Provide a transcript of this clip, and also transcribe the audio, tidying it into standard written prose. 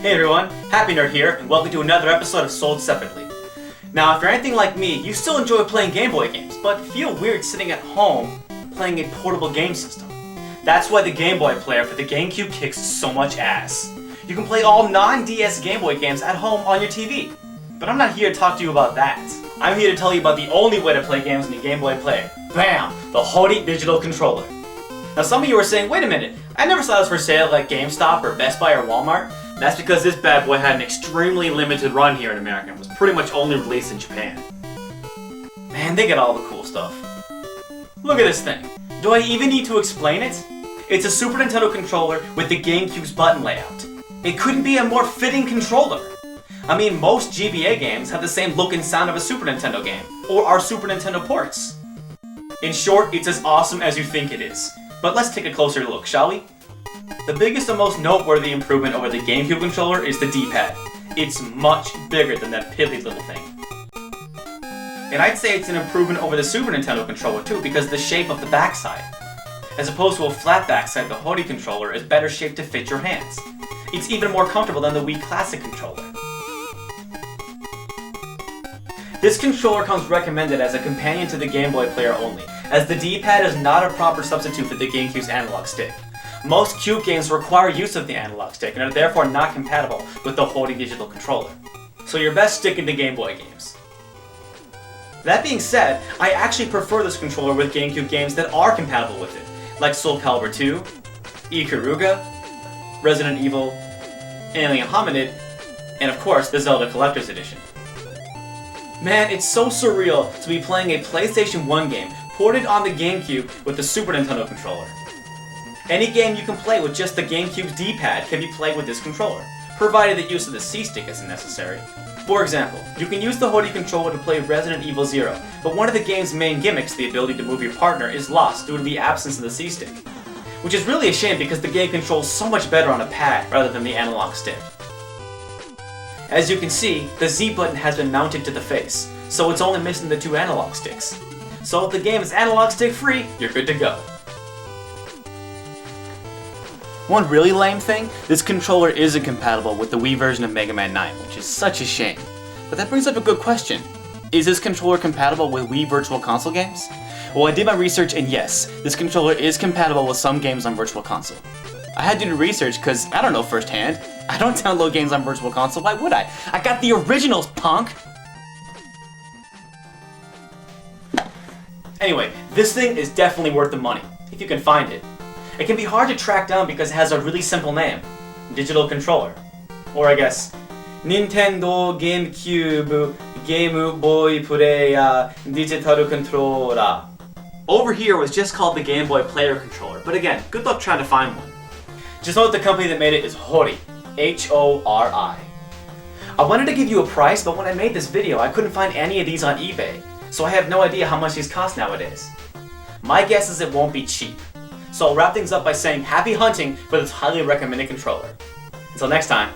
Hey everyone, Happy Nerd here, and welcome to another episode of Sold Separately. Now, if you're anything like me, you still enjoy playing Game Boy games, but feel weird sitting at home playing a portable game system. That's why the Game Boy player for the GameCube kicks so much ass. You can play all non-DS Game Boy games at home on your TV. But I'm not here to talk to you about that. I'm here to tell you about the only way to play games on your Game Boy player. Bam! The Hori digital controller. Now some of you are saying, wait a minute, I never saw this for sale at GameStop or Best Buy or Walmart. That's because this bad boy had an extremely limited run here in America and was pretty much only released in Japan. Man, they get all the cool stuff. Look at this thing. Do I even need to explain it? It's a Super Nintendo controller with the GameCube's button layout. It couldn't be a more fitting controller. I mean, most GBA games have the same look and sound of a Super Nintendo game, or are Super Nintendo ports. In short, it's as awesome as you think it is. But let's take a closer look, shall we? The biggest and most noteworthy improvement over the GameCube controller is the D-pad. It's much bigger than that piddly little thing. And I'd say it's an improvement over the Super Nintendo controller too, because of the shape of the backside. As opposed to a flat backside, the Hori controller is better shaped to fit your hands. It's even more comfortable than the Wii Classic controller. This controller comes recommended as a companion to the Game Boy player only, as the D-pad is not a proper substitute for the GameCube's analog stick. Most Cube games require use of the analog stick and are therefore not compatible with the Hori digital controller. So you're best sticking to Game Boy games. That being said, I actually prefer this controller with GameCube games that are compatible with it, like Soul Calibur 2, Ikaruga, Resident Evil, Alien Hominid, and of course the Zelda Collector's Edition. Man, it's so surreal to be playing a PlayStation 1 game ported on the GameCube with the Super Nintendo controller. Any game you can play with just the GameCube's D-pad can be played with this controller, provided the use of the C-stick isn't necessary. For example, you can use the Hori controller to play Resident Evil 0, but one of the game's main gimmicks, the ability to move your partner, is lost due to the absence of the C-stick. Which is really a shame because the game controls so much better on a pad rather than the analog stick. As you can see, the Z button has been mounted to the face, so it's only missing the two analog sticks. So if the game is analog stick free, you're good to go. One really lame thing, this controller isn't compatible with the Wii version of Mega Man 9, which is such a shame. But that brings up a good question. Is this controller compatible with Wii Virtual Console games? Well, I did my research and yes, this controller is compatible with some games on Virtual Console. I had to do research because I don't know firsthand. I don't download games on Virtual Console, why would I? I got the originals, punk! Anyway, this thing is definitely worth the money, if you can find it. It can be hard to track down because it has a really simple name, Digital Controller. Or I guess, Nintendo GameCube Game Boy Play Digital Controller. Over here was just called the Game Boy Player Controller, but again, good luck trying to find one. Just know that the company that made it is Hori, H-O-R-I. I wanted to give you a price, but when I made this video, I couldn't find any of these on eBay, so I have no idea how much these cost nowadays. My guess is it won't be cheap. So I'll wrap things up by saying happy hunting for this highly recommended controller. Until next time.